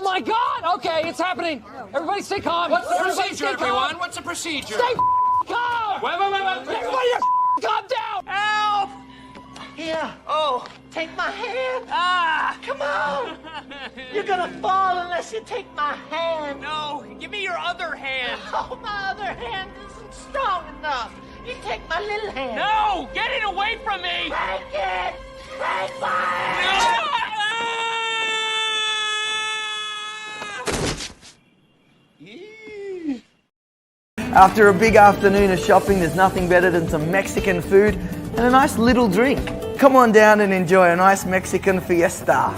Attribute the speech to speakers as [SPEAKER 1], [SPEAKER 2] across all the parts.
[SPEAKER 1] Oh my God! Okay, it's happening. Everybody stay calm.
[SPEAKER 2] What's the
[SPEAKER 1] Everybody
[SPEAKER 2] procedure,
[SPEAKER 1] stay
[SPEAKER 2] everyone?
[SPEAKER 1] calm.
[SPEAKER 2] What's the procedure?
[SPEAKER 1] Stay calm!
[SPEAKER 2] Wait.
[SPEAKER 1] Everybody just calm down!
[SPEAKER 2] Help!
[SPEAKER 3] Here.
[SPEAKER 2] Oh.
[SPEAKER 3] Take my hand.
[SPEAKER 2] Ah!
[SPEAKER 3] Come on. You're gonna fall unless you take my hand.
[SPEAKER 2] No, give me your other hand.
[SPEAKER 3] Oh, my other hand isn't strong enough. You take my little hand.
[SPEAKER 2] No! Get it away from me!
[SPEAKER 3] Take it. Take mine.
[SPEAKER 4] After a big afternoon of shopping, there's nothing better than some Mexican food and a nice little drink. Come on down and enjoy a nice Mexican fiesta.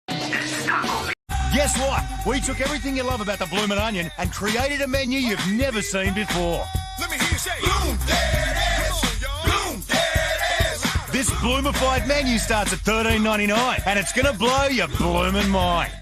[SPEAKER 5] Guess what? We took everything you love about the Bloomin' Onion and created a menu you've never seen before.
[SPEAKER 6] Let me hear you say, Bloom that ass. Bloom that ass.
[SPEAKER 5] This bloomified menu starts at $13.99 and it's gonna blow your bloomin' mind.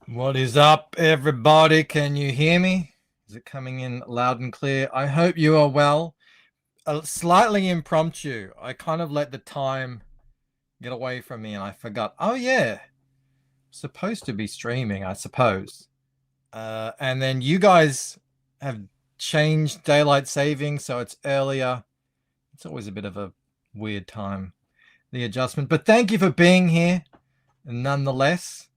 [SPEAKER 7] What is up, everybody? Can you hear me? Is it coming in loud and clear? I hope you are well. Slightly impromptu. I kind of let the time get away from me and I forgot. Oh yeah, supposed to be streaming, I suppose. And then you guys have changed daylight saving, so it's earlier. It's always a bit of a weird time, the adjustment. But thank you for being here. Nonetheless,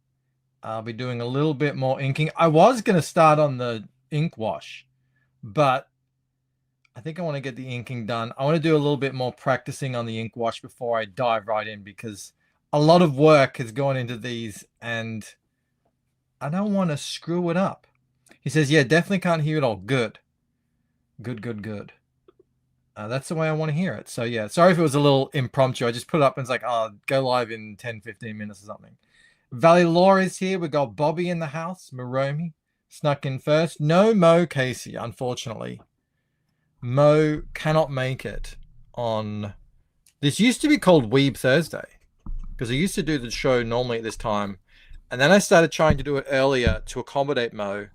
[SPEAKER 7] I'll be doing a little bit more inking. I was going to start on the ink wash, but I think I want to get the inking done. I want to do a little bit more practicing on the ink wash before I dive right in, because a lot of work has gone into these and I don't want to screw it up. He says, yeah, definitely can't hear it all. Good. Good. That's the way I want to hear it. So yeah, sorry if it was a little impromptu. I just put it up and it's like, oh, go live in 10, 15 minutes or something. Valley Law is here. We got Bobby in the house. Maromi snuck in first. No Mo Casey, unfortunately. Mo cannot make it on... This used to be called Weeb Thursday, because I used to do the show normally at this time. And then I started trying to do it earlier to accommodate Mo.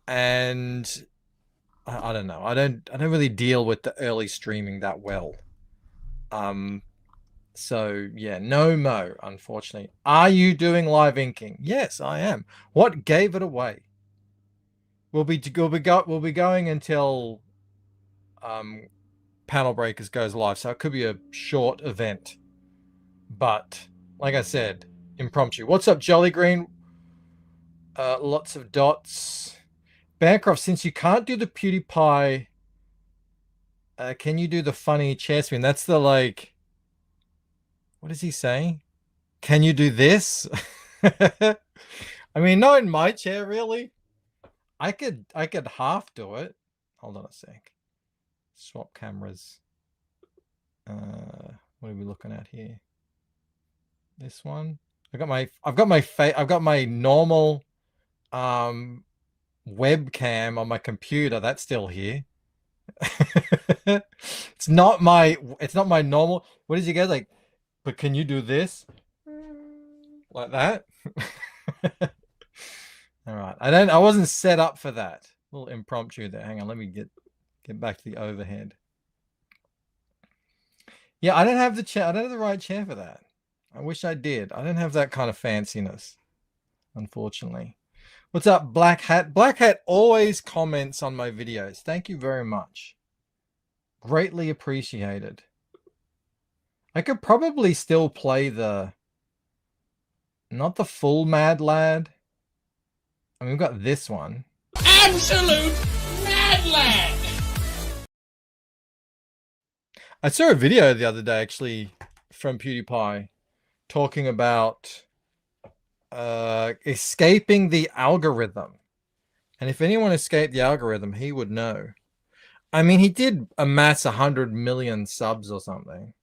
[SPEAKER 7] and I don't know. I don't really deal with the early streaming that well. So yeah, no Mo, unfortunately. Are you doing live inking? Yes, I am. What gave it away? We'll be going until Panel Breakers goes live, so it could be a short event. But like I said, impromptu. What's up, Jolly Green? Lots of dots. Bancroft, since you can't do the PewDiePie, can you do the funny chair spin? That's the like. What is he saying? Can you do this? I mean, not in my chair, really. I could half do it. Hold on a sec. Swap cameras. What are we looking at here? This one. I've got my normal webcam on my computer. That's still here. It's not my normal. What did you get? Like, but can you do this? Like that? All right. I wasn't set up for that. A little impromptu there. Hang on, let me get back to the overhead. Yeah, I don't have the chair. I don't have the right chair for that. I wish I did. I don't have that kind of fanciness, unfortunately. What's up, Black Hat? Black Hat always comments on my videos. Thank you very much. Greatly appreciated. I could probably still play not the full Mad Lad. I mean, we've got this one.
[SPEAKER 6] Absolute Mad Lad.
[SPEAKER 7] I saw a video the other day, actually, from PewDiePie, talking about escaping the algorithm. And if anyone escaped the algorithm, he would know. I mean, he did amass 100 million subs or something.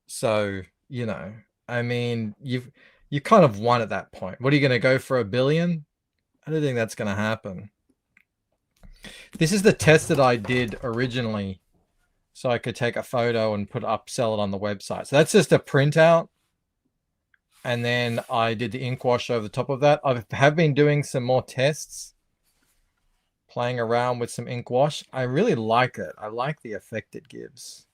[SPEAKER 7] So, you know, I mean, you kind of won at that point. What are you going to go for, 1 billion? I don't think that's going to happen. This is the test that I did originally, so I could take a photo and sell it on the website. So that's just a printout. And then I did the ink wash over the top of that. I have been doing some more tests, playing around with some ink wash. I really like it. I like the effect it gives.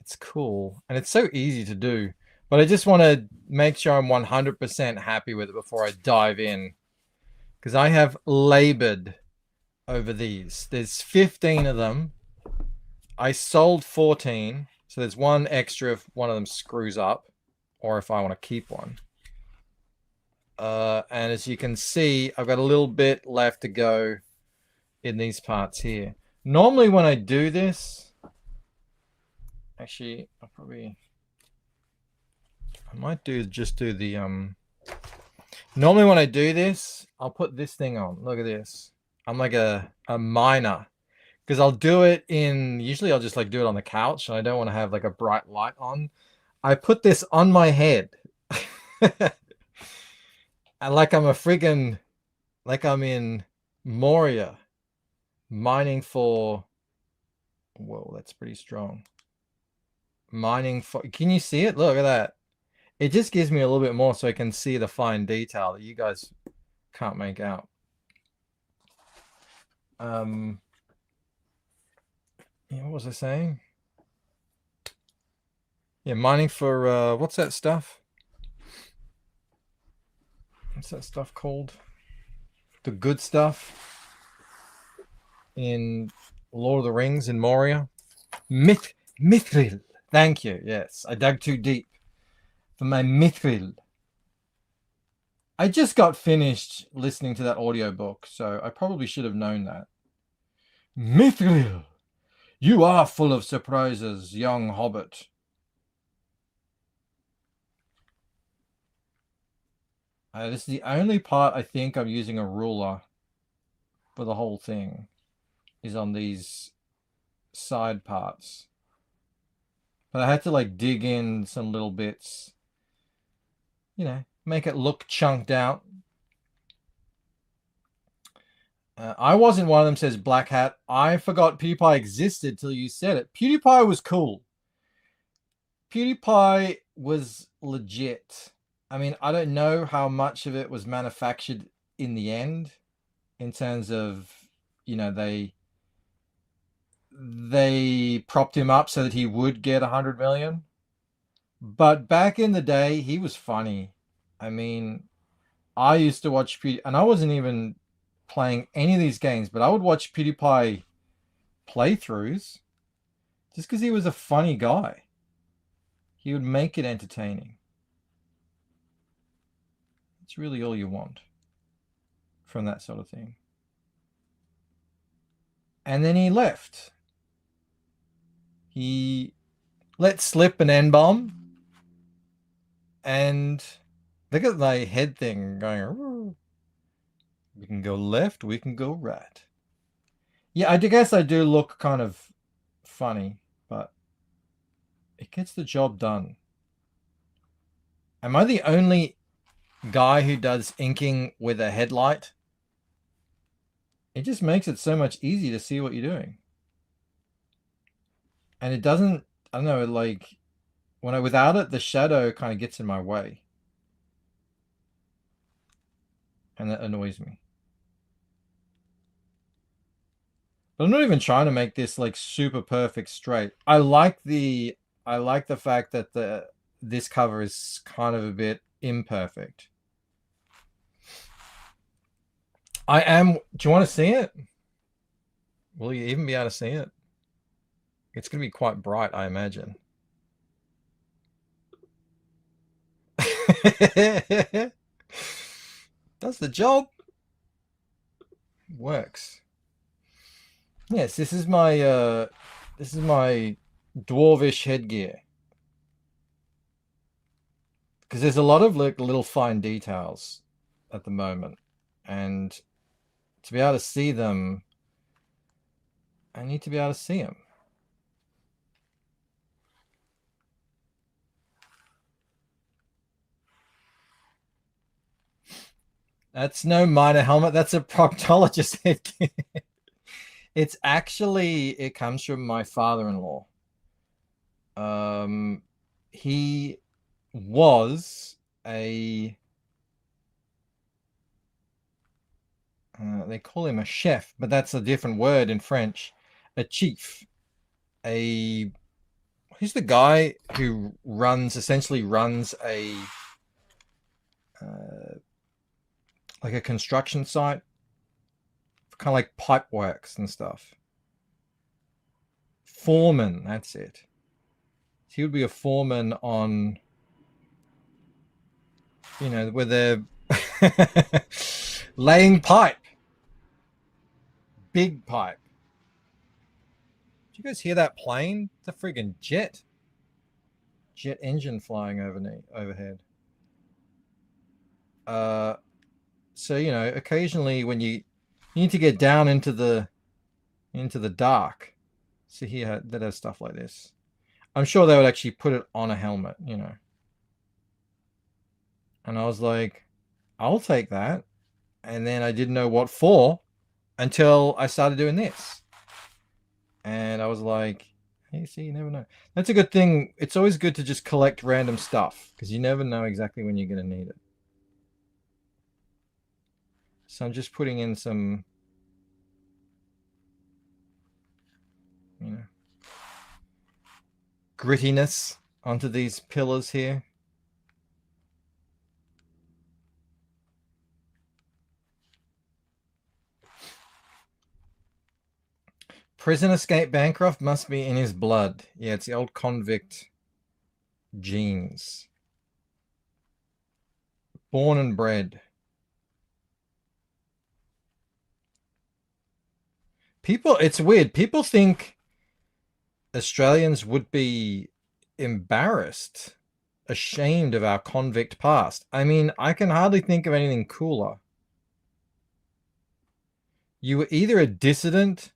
[SPEAKER 7] It's cool. And it's so easy to do. But I just want to make sure I'm 100% happy with it before I dive in. Because I have labored over these. There's 15 of them. I sold 14. So there's one extra if one of them screws up. Or if I want to keep one. And as you can see, I've got a little bit left to go in these parts here. Normally when I do this, actually, I might just do the, normally when I do this, I'll put this thing on. Look at this. I'm like a miner. Because I'll do it usually I'll just like do it on the couch. And I don't want to have like a bright light on. I put this on my head. And like I'm like I'm in Moria. Mining for, whoa, that's pretty strong. Mining for, can you see it? Look at that. It just gives me a little bit more so I can see the fine detail that you guys can't make out. Yeah, what was I saying? Yeah, mining for, what's that stuff? What's that stuff called? The good stuff in Lord of the Rings in Moria. Mithril. Thank you. Yes, I dug too deep for my mithril. I just got finished listening to that audiobook, so I probably should have known that. Mithril, you are full of surprises, young hobbit. This is the only part I think I'm using a ruler for the whole thing, is on these side parts. But I had to like dig in some little bits, you know, make it look chunked out. I wasn't one of them, says Black Hat. I forgot PewDiePie existed till you said it. PewDiePie was cool. PewDiePie was legit. I mean, I don't know how much of it was manufactured in the end. in terms of, you know, they propped him up so that he would get 100 million. But back in the day, he was funny. I mean, I used to watch PewDiePie, and I wasn't even playing any of these games, but I would watch PewDiePie playthroughs just because he was a funny guy. He would make it entertaining. It's really all you want from that sort of thing. And then he left. He let slip an N-bomb. And look at my head thing going. Roo. We can go left, we can go right. Yeah, I guess I do look kind of funny, but it gets the job done. Am I the only guy who does inking with a headlight? It just makes it so much easier to see what you're doing. And it doesn't, I don't know, like, without it, the shadow kind of gets in my way. And that annoys me. But I'm not even trying to make this like super perfect straight. I like the fact that this cover is kind of a bit imperfect. Do you want to see it? Will you even be able to see it? It's going to be quite bright, I imagine. Does the job. Works. Yes, this is my dwarvish headgear. Because there's a lot of like little fine details at the moment, and to be able to see them, I need to be able to see them. That's no miner helmet. That's a proctologist headgear. It's actually, it comes from my father-in-law. He was a, they call him a chef, but that's a different word in French. A chief. Who's the guy who essentially runs a, like a construction site, kind of like pipe works and stuff. Foreman, that's it. He would be a foreman on, you know, where they're laying pipe. Big pipe. Did you guys hear that plane? It's a friggin' jet. Jet engine flying overhead. So, you know, occasionally when you need to get down into the dark. See here, that has stuff like this. I'm sure they would actually put it on a helmet, you know. And I was like, I'll take that. And then I didn't know what for until I started doing this. And I was like, hey, see, you never know. That's a good thing. It's always good to just collect random stuff because you never know exactly when you're going to need it. So I'm just putting in some, you know, grittiness onto these pillars here. Prison escape Bancroft must be in his blood. Yeah, it's the old convict genes. Born and bred. People, it's weird. People think Australians would be embarrassed, ashamed of our convict past. I mean, I can hardly think of anything cooler. You were either a dissident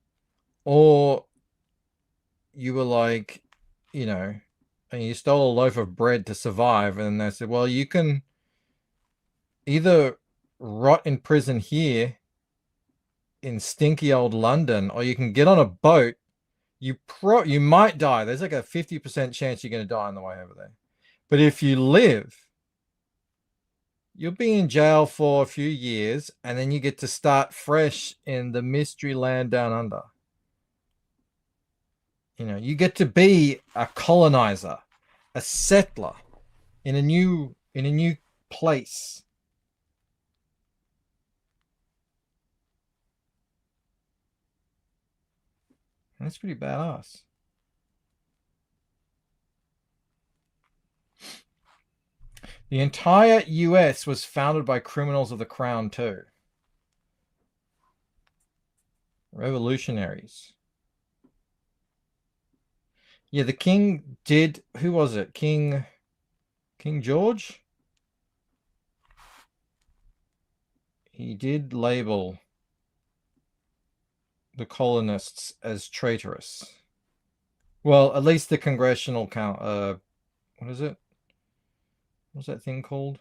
[SPEAKER 7] or you were like, you know, and you stole a loaf of bread to survive. And they said, well, you can either rot in prison here in stinky old London, or you can get on a boat. You might die. There's like a 50% chance you're going to die on the way over there. But if you live, You'll be in jail for a few years, and then you get to start fresh in the mystery land down under. You know, you get to be a colonizer, a settler in a new place. And that's pretty badass. The entire US was founded by criminals of the crown too. Revolutionaries. Yeah, the king did, who was it? King George? He did label the colonists as traitorous. Well, at least the congressional count, what is it? What's that thing called? It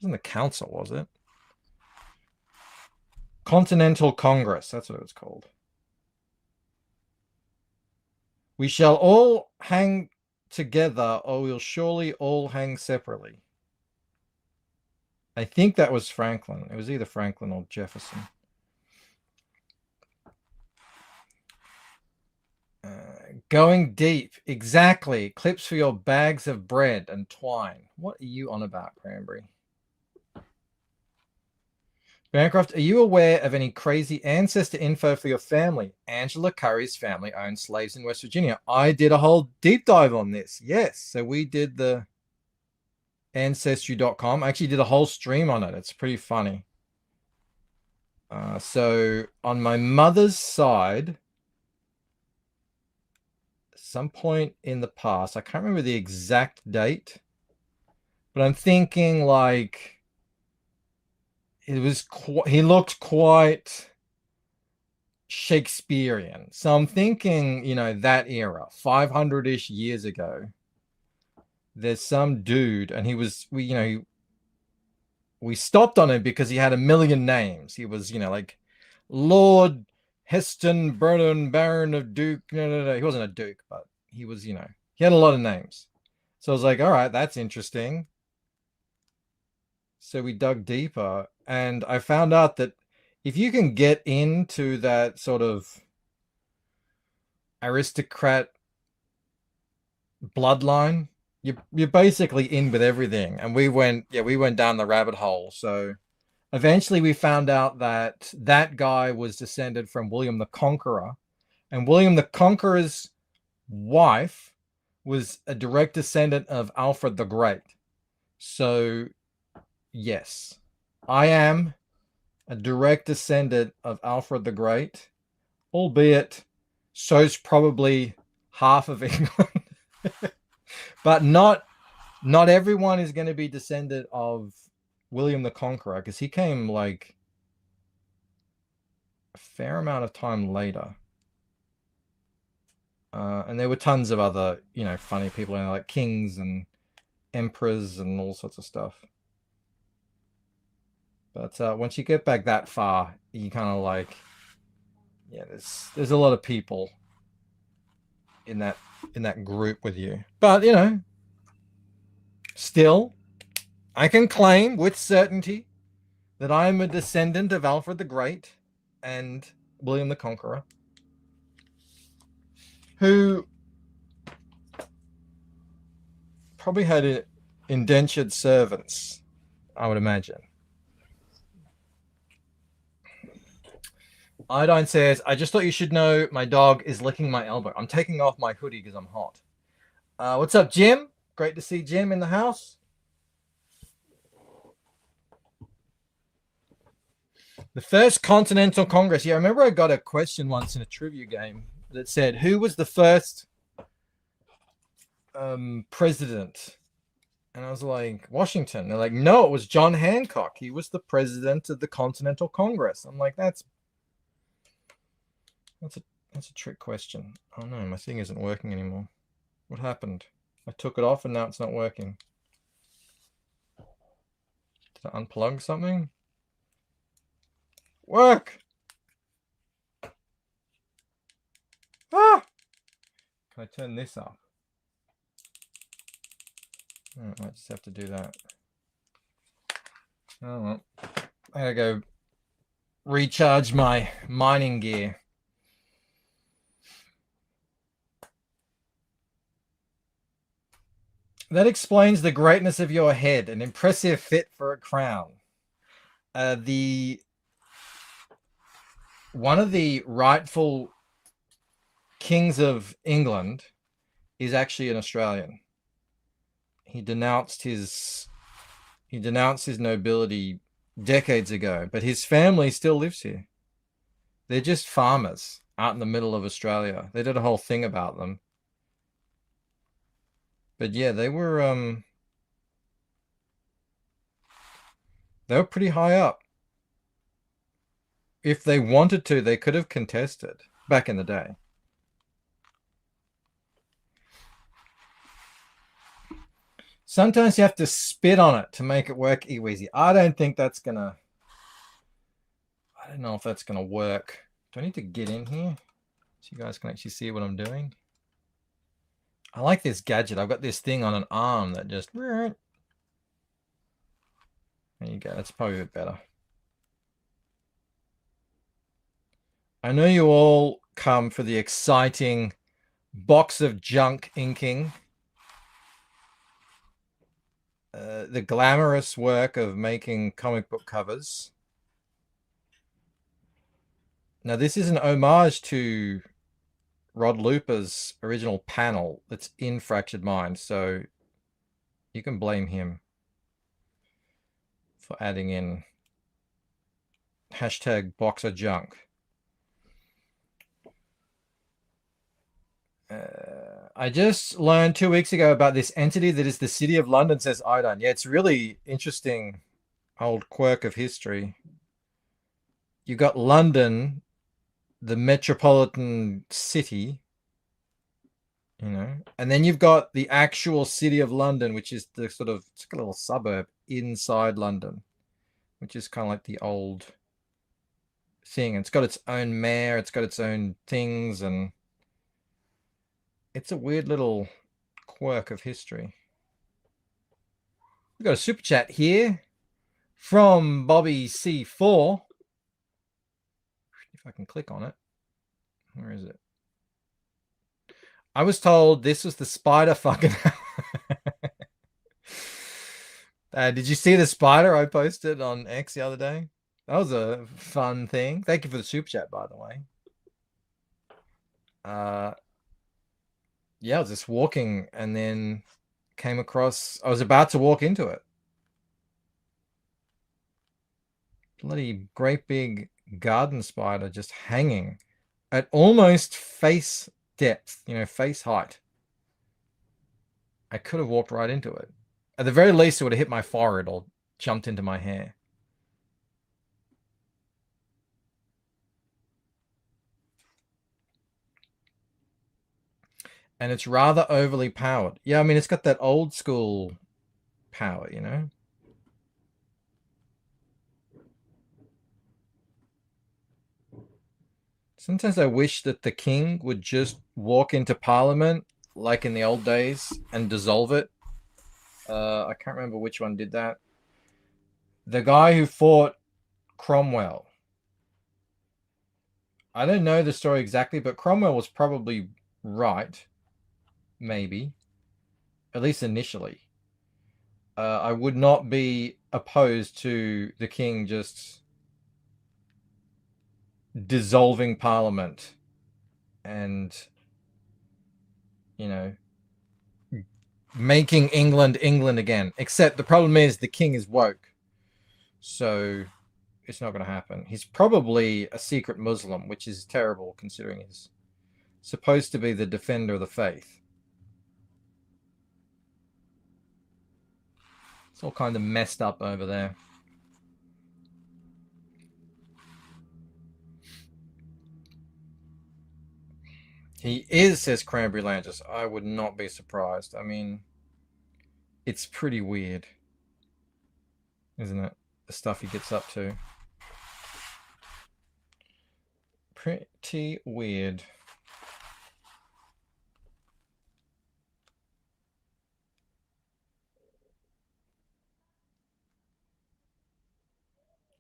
[SPEAKER 7] wasn't the council, was it? Continental Congress, that's what it was called. We shall all hang together, or we'll surely all hang separately. I think that was Franklin. It was either Franklin or Jefferson. Going deep. Exactly. Clips for your bags of bread and twine. What are you on about, Cranberry? Bancroft, are you aware of any crazy ancestor info for your family? Angela Curry's family owned slaves in West Virginia. I did a whole deep dive on this. Yes. So we did the ancestry.com. I actually did a whole stream on it. It's pretty funny. So on my mother's side, some point in the past, I can't remember the exact date, but I'm thinking like it was he looked quite Shakespearean. So I'm thinking, you know, that era, 500-ish years ago, there's some dude, and he was, we stopped on him because he had a million names. He was, you know, like Lord Heston Burnham, Baron of Duke. No. He wasn't a duke, but he was, you know, he had a lot of names. So I was like, all right, that's interesting. So we dug deeper, and I found out that if you can get into that sort of aristocrat bloodline, you're basically in with everything. And we went down the rabbit hole. So eventually we found out that that guy was descended from William the Conqueror, and William the Conqueror's wife was a direct descendant of Alfred the Great. So yes, I am a direct descendant of Alfred the Great, albeit so's probably half of England. But not everyone is going to be descendant of William the Conqueror, because he came like a fair amount of time later. And there were tons of other, you know, funny people, you know, like kings and emperors and all sorts of stuff. But once you get back that far, you kind of like, yeah, there's a lot of people in that group with you. But, you know, still, I can claim with certainty that I am a descendant of Alfred the Great and William the Conqueror, who probably had indentured servants, I would imagine. Iodine says, I just thought you should know my dog is licking my elbow. I'm taking off my hoodie because I'm hot. What's up, Jim? Great to see Jim in the house. The first Continental Congress. Yeah, I remember I got a question once in a trivia game that said, who was the first president? And I was like, Washington. They're like, no, it was John Hancock. He was the president of the Continental Congress. I'm like, that's a trick question. Oh no, my thing isn't working anymore. What happened? I took it off and now it's not working. Did I unplug something? Work! Ah! Can I turn this up? Oh, I might just have to do that. Oh, well. I gotta go recharge my mining gear. That explains the greatness of your head, an impressive fit for a crown. One of the rightful kings of England is actually an Australian. He denounced his nobility decades ago, but his family still lives here. They're just farmers out in the middle of Australia. They did a whole thing about them. But yeah, they were pretty high up. If they wanted to, they could have contested back in the day. Sometimes you have to spit on it to make it work easy. I don't think that's gonna... I don't know if that's gonna work. Do I need to get in here so you guys can actually see what I'm doing? I like this gadget. I've got this thing on an arm that just... There you go. That's probably a bit better. I know you all come for the exciting box of junk inking. The glamorous work of making comic book covers. Now, this is an homage to Rod Lupa's original panel that's in Fractured Mind, so you can blame him for adding in hashtag box of junk. I just learned 2 weeks ago about this entity that is the City of London, says Idan. Yeah, it's really interesting old quirk of history. You got London, the metropolitan city, you know, and then you've got the actual City of London, which is the sort of, it's like a little suburb inside London, which is kind of like the old thing. It's got its own mayor, it's got its own things, and it's a weird little quirk of history. We've got a super chat here from Bobby C4. If I can click on it. Where is it? I was told this was the spider fucking... did you see the spider I posted on X the other day? That was a fun thing. Thank you for the super chat, by the way. Yeah, I was just walking and then came across... I was about to walk into it. Bloody great big garden spider just hanging at almost face depth, you know, face height. I could have walked right into it. At the very least, it would have hit my forehead or jumped into my hair. And it's rather overly powered. Yeah, I mean, it's got that old school power, you know? Sometimes I wish that the king would just walk into Parliament, like in the old days, and dissolve it. I can't remember which one did that. The guy who fought Cromwell. I don't know the story exactly, but Cromwell was probably right. Maybe. At least initially. I would not be opposed to the king just dissolving Parliament and, you know, making England England again. Except the problem is the king is woke. So it's not going to happen. He's probably a secret Muslim, which is terrible considering he's supposed to be the defender of the faith. It's all kind of messed up over there. He is, says Cranberry Lantis. I would not be surprised. I mean, it's pretty weird, isn't it? The stuff he gets up to. Pretty weird.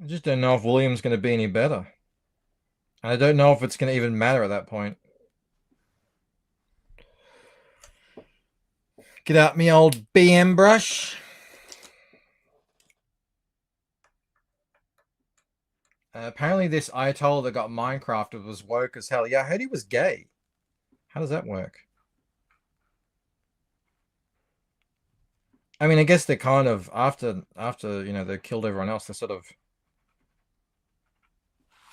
[SPEAKER 7] I just don't know if William's going to be any better. And I don't know if it's going to even matter at that point. Get out me old BM brush. Apparently this Ayatollah that got Minecrafted was woke as hell. Yeah, I heard he was gay. How does that work? I mean, I guess they're kind of, after you know, they killed everyone else, they're sort of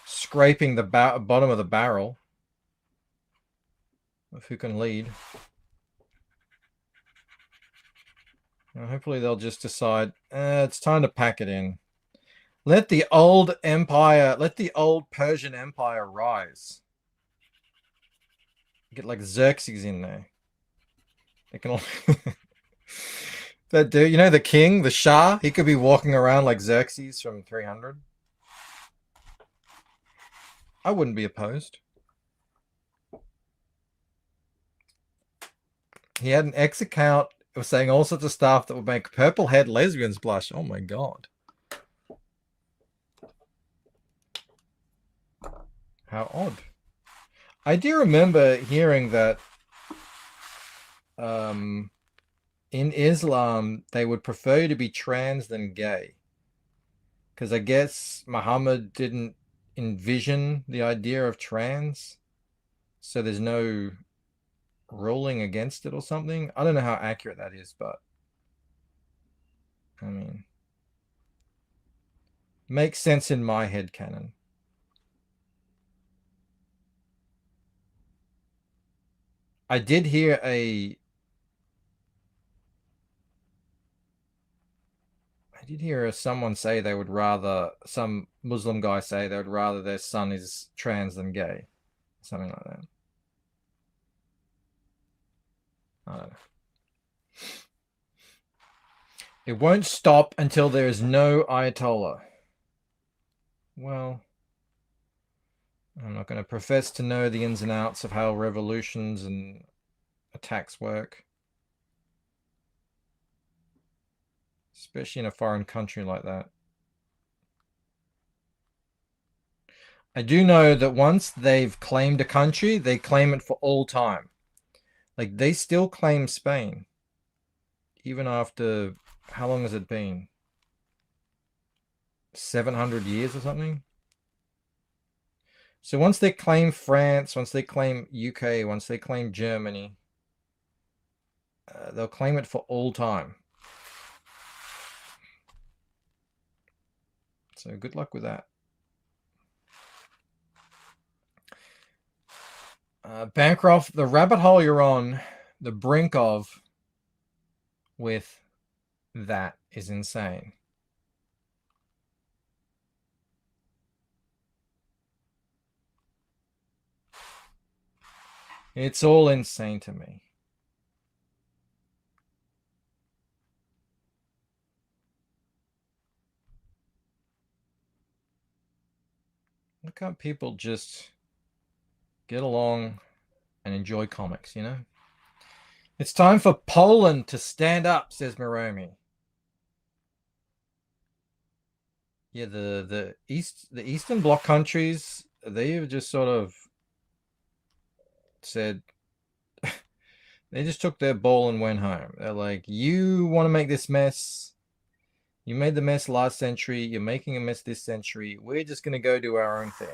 [SPEAKER 7] scraping the bottom of the barrel of who can lead. And hopefully they'll just decide, it's time to pack it in. Let the old empire, let the old Persian Empire rise. Get like Xerxes in there. They can all... That dude, you know, the king, the Shah, he could be walking around like Xerxes from 300. I wouldn't be opposed. He had an X account. It was saying all sorts of stuff that would make purple head lesbians blush. Oh my god. How odd. I do remember hearing that in Islam they would prefer you to be trans than gay. Because I guess Muhammad didn't envision the idea of trans. So there's no ruling against it or something. I don't know how accurate that is, but I mean, makes sense in my head canon. I did hear someone say they would rather, some Muslim guy say they would rather their son is trans than gay. Something like that. I don't know. It won't stop until there is no Ayatollah. Well, I'm not going to profess to know the ins and outs of how revolutions and attacks work. Especially in a foreign country like that. I do know that once they've claimed a country, they claim it for all time. Like, they still claim Spain. Even after, how long has it been? 700 years or something? So once they claim France, once they claim UK, once they claim Germany, they'll claim it for all time. So good luck with that. Bancroft, the rabbit hole you're on, the brink of, with that is insane. It's all insane to me. Why can't people just get along and enjoy comics, you know? It's time for Poland to stand up, says Moromi. Yeah, the Eastern Bloc countries, they've just sort of said, they just took their ball and went home. They're like, you want to make this mess? You made the mess last century. You're making a mess this century. We're just going to go do our own thing.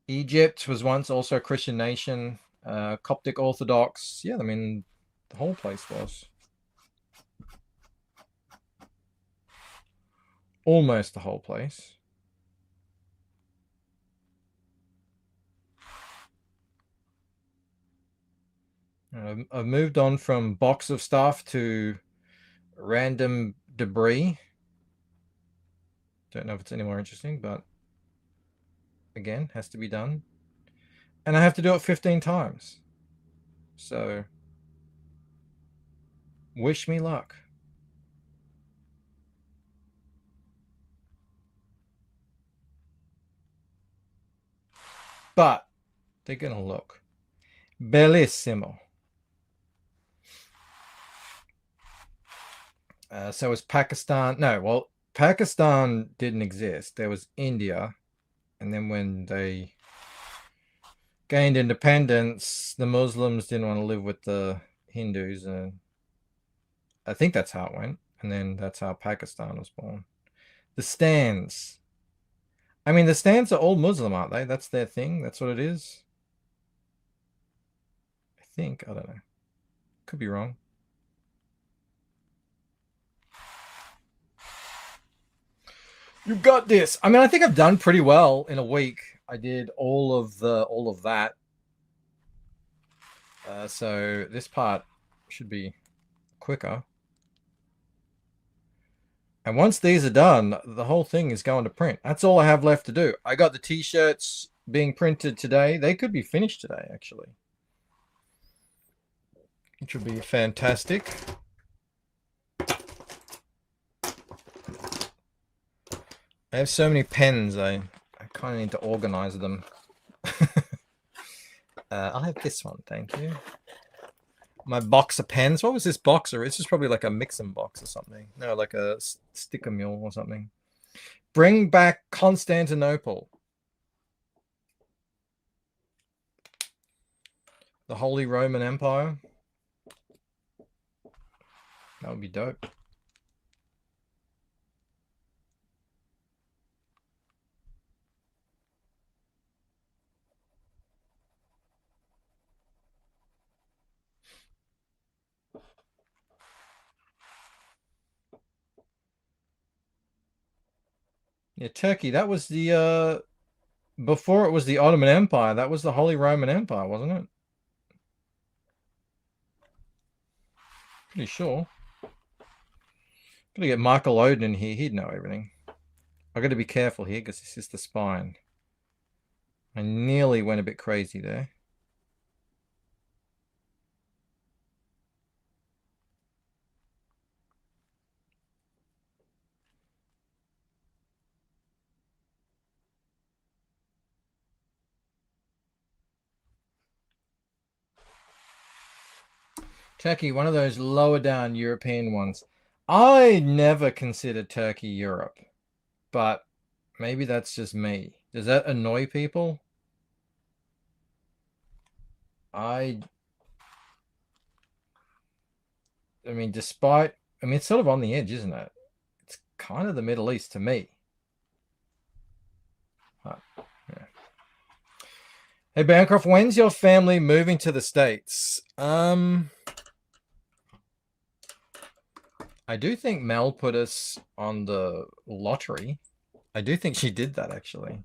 [SPEAKER 7] Egypt was once also a Christian nation. Coptic Orthodox. Yeah, I mean, the whole place was. Almost the whole place. I've moved on from box of stuff to random debris. Don't know if it's any more interesting, but again, has to be done. And I have to do it 15 times. So, wish me luck. But they're going to look bellissimo. So was Pakistan. No, well, Pakistan didn't exist. There was India. And then when they gained independence, the Muslims didn't want to live with the Hindus. And I think that's how it went. And then that's how Pakistan was born. The stands. I mean, the stands are all Muslim, aren't they? That's their thing. That's what it is. I think. I don't know. Could be wrong. You got this. I mean, I think I've done pretty well in a week. I did all of that. So this part should be quicker. And once these are done, the whole thing is going to print. That's all I have left to do. I got the t-shirts being printed today. They could be finished today, actually. Which would be fantastic. I have so many pens, I kind of need to organize them. I'll have this one, thank you. My box of pens. What was this box? Or it's just probably like a mix-em box or something. No, like a sticker mule or something. Bring back Constantinople. The Holy Roman Empire. That would be dope. Yeah, Turkey, that was the, before it was the Ottoman Empire, that was the Holy Roman Empire, wasn't it? Pretty sure. Gotta get Michael Oden in here, he'd know everything. I gotta be careful here, because this is the spine. I nearly went a bit crazy there. Turkey, one of those lower down European ones. I never considered Turkey Europe, but maybe that's just me. Does that annoy people? I mean, it's sort of on the edge, isn't it? It's kind of the Middle East to me. Yeah. Hey, Bancroft, when's your family moving to the States? I do think Mel put us on the lottery. I do think she did that, actually,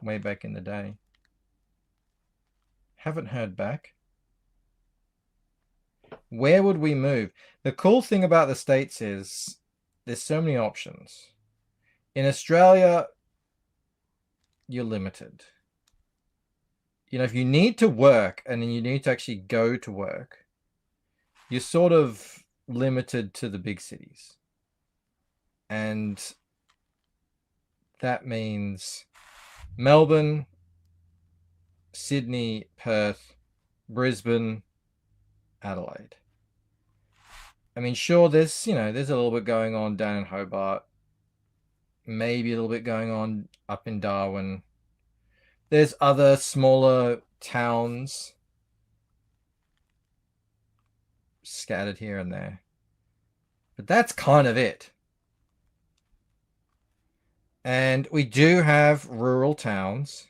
[SPEAKER 7] way back in the day. Haven't heard back. Where would we move? The cool thing about the States is there's so many options. In Australia, you're limited. You know, if you need to work and then you need to actually go to work, you're sort of limited to the big cities. And that means Melbourne, Sydney, Perth, Brisbane, Adelaide. I mean, sure, there's a little bit going on down in Hobart. Maybe a little bit going on up in Darwin. There's other smaller towns scattered here and there. But that's kind of it. And we do have rural towns,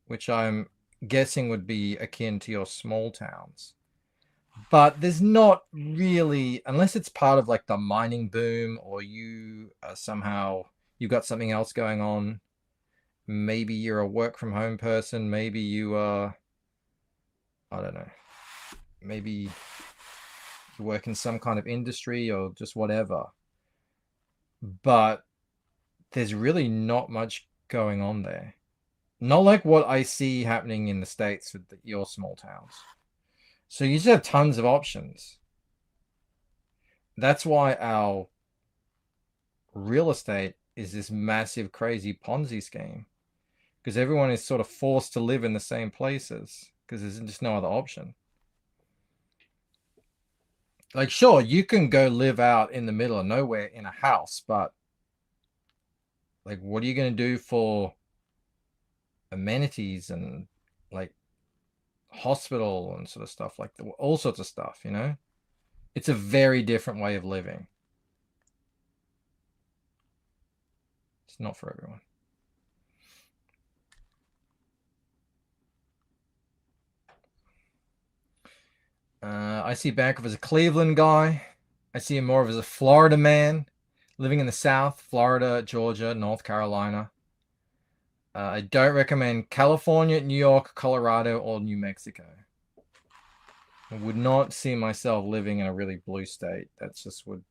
[SPEAKER 7] which I'm guessing would be akin to your small towns. But there's not really, unless it's part of like the mining boom, or you somehow you've got something else going on. Maybe you're a work from home person. Maybe you are, I don't know. Maybe you work in some kind of industry or just whatever. But there's really not much going on there. Not like what I see happening in the States with your small towns. So you just have tons of options. That's why our real estate is this massive, crazy Ponzi scheme. Because everyone is sort of forced to live in the same places because there's just no other option. Like, sure, you can go live out in the middle of nowhere in a house, but like, what are you going to do for amenities and like hospital and sort of stuff, like all sorts of stuff, you know? It's a very different way of living. It's not for everyone. I see Bancroft as a Cleveland guy. I see him more of as a Florida man, living in the South, Florida, Georgia, North Carolina. I don't recommend California, New York, Colorado, or New Mexico. I would not see myself living in a really blue state. That's just would.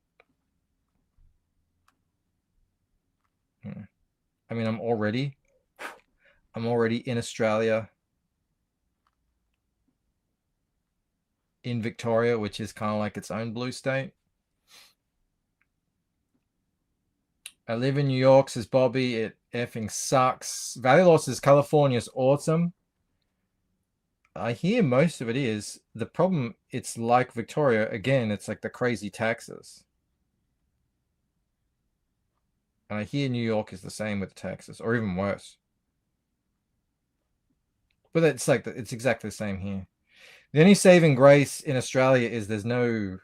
[SPEAKER 7] I mean, I'm already in Australia, in Victoria, which is kind of like its own blue state. I live in New York, says Bobby. It effing sucks. Valley Law says California's awesome. I hear most of it is. The problem, it's like Victoria. Again, it's like the crazy taxes. And I hear New York is the same with taxes, or even worse. But it's like, it's exactly the same here. The only saving grace in Australia is there's no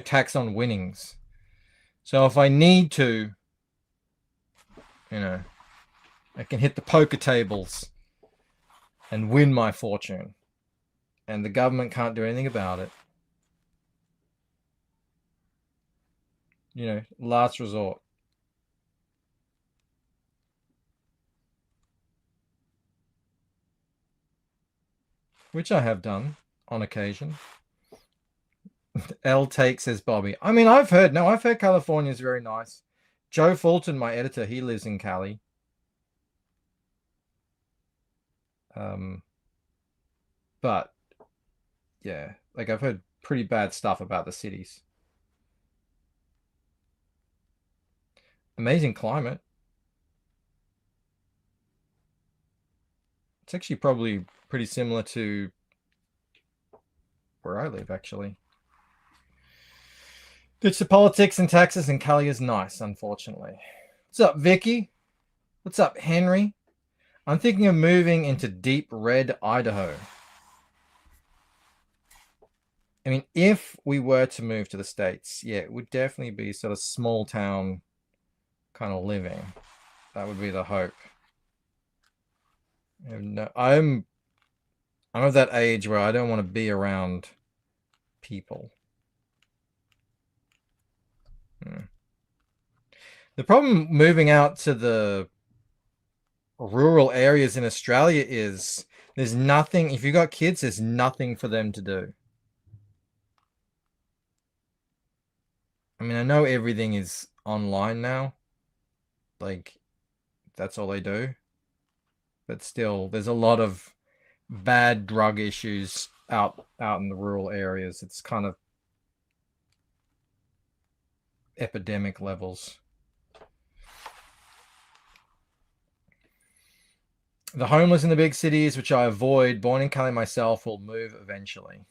[SPEAKER 7] tax on winnings. So if I need to, you know, I can hit the poker tables and win my fortune. And the government can't do anything about it. You know, last resort. Which I have done on occasion. L take, says Bobby. I mean, I've heard California is very nice. Joe Fulton, my editor, he lives in Cali. But yeah, like I've heard pretty bad stuff about the cities. Amazing climate. It's actually probably pretty similar to where I live, actually. Ditch the politics and taxes, and Cali is nice, unfortunately. What's up, Vicky? What's up, Henry? I'm thinking of moving into deep red Idaho. I mean, if we were to move to the States, yeah, it would definitely be sort of small town kind of living. That would be the hope. I'm of that age where I don't want to be around people. The problem moving out to the rural areas in Australia is there's nothing, if you've got kids, there's nothing for them to do. I mean, I know everything is online now. Like, that's all they do. But still, there's a lot of bad drug issues out in the rural areas. It's kind of epidemic levels. The homeless in the big cities, which I avoid, born in Cali myself, will move eventually.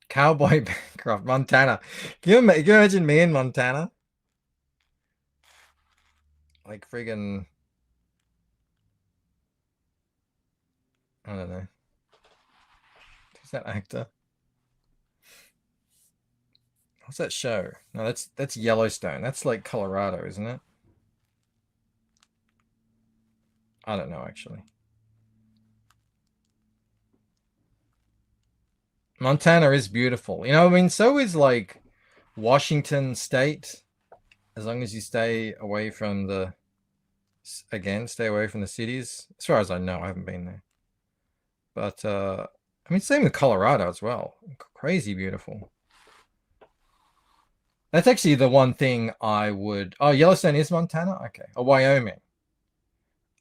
[SPEAKER 7] Cowboy Bancroft, Montana. Can you imagine me in Montana? Like friggin', I don't know. Who's that actor? What's that show? No, that's Yellowstone. That's like Colorado, isn't it? I don't know, actually. Montana is beautiful. You know, I mean, so is like Washington State, as long as you stay away from the, stay away from the cities. As far as I know, I haven't been there. But, I mean, same with Colorado as well. Crazy beautiful. That's actually the one thing I would... Oh, Yellowstone is Montana? Okay. Or Wyoming.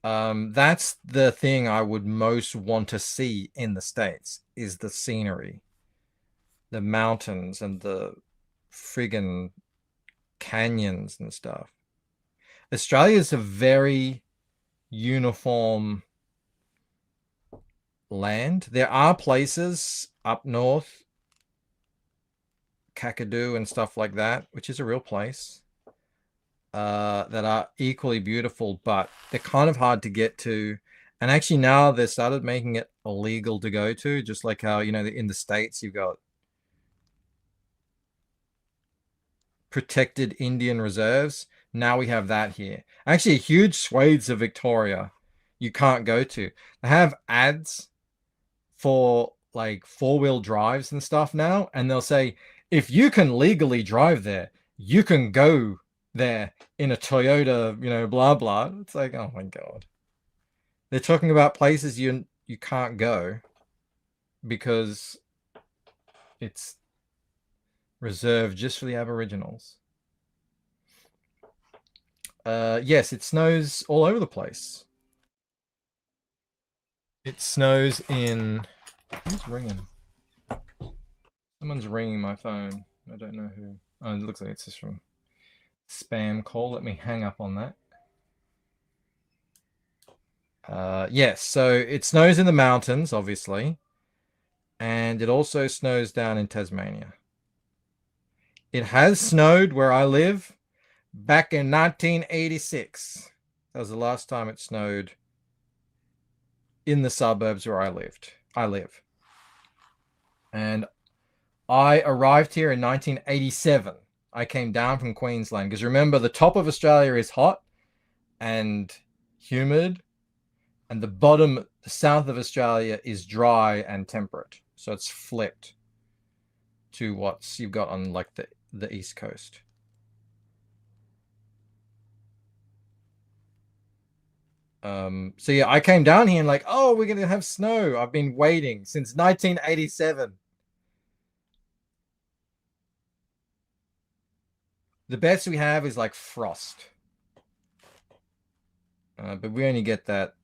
[SPEAKER 7] That's the thing I would most want to see in the States, is the scenery. The mountains and the friggin' canyons and stuff. Australia is a very uniform land. There are places up north, Kakadu and stuff like that, which is a real place, that are equally beautiful, but they're kind of hard to get to. And actually now they started making it illegal to go to, just like how, you know, in the States you've got protected Indian reserves. Now we have that here. Actually, huge swathes of Victoria you can't go to. They have ads for like 4-wheel drives and stuff now, and they'll say, if you can legally drive there, you can go there in a Toyota, you know, blah blah. It's like, oh my god. They're talking about places you can't go because it's reserved just for the Aboriginals. Yes, it snows all over the place. It snows in... Who's ringing? Someone's ringing my phone. I don't know who. Oh, it looks like it's just from spam call. Let me hang up on that. Yes, so it snows in the mountains, obviously. And it also snows down in Tasmania. It has snowed where I live back in 1986. That was the last time it snowed in the suburbs where I live. And I arrived here in 1987. I came down from Queensland because remember, the top of Australia is hot and humid, and the bottom, the south of Australia, is dry and temperate. So it's flipped to what you've got on like the east coast. So yeah, I came down here and like, oh, we're gonna have snow. I've been waiting since 1987. The best we have is like frost. But we only get that,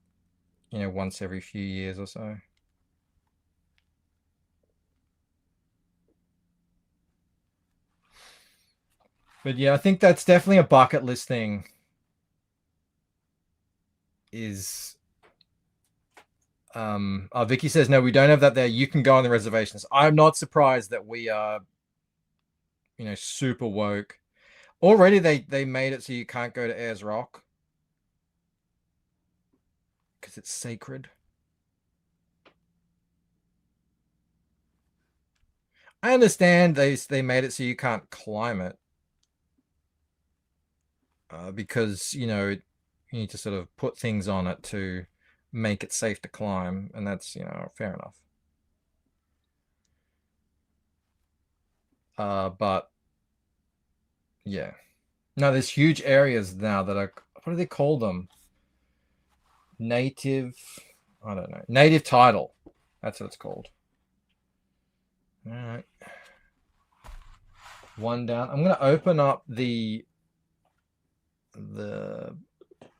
[SPEAKER 7] you know, once every few years or so. But yeah, I think that's definitely a bucket list thing. Is oh, Vicky says no, we don't have that there. You can go on the reservations. I'm not surprised that we are, you know, super woke. Already they made it so you can't go to Ayers Rock because it's sacred. I understand they made it so you can't climb it because, you know, you need to sort of put things on it to make it safe to climb, and that's, you know, fair enough. But yeah, no, there's huge areas now that are, what do they call them? Native, I don't know, native title. That's what it's called. All right, one down. I'm going to open up the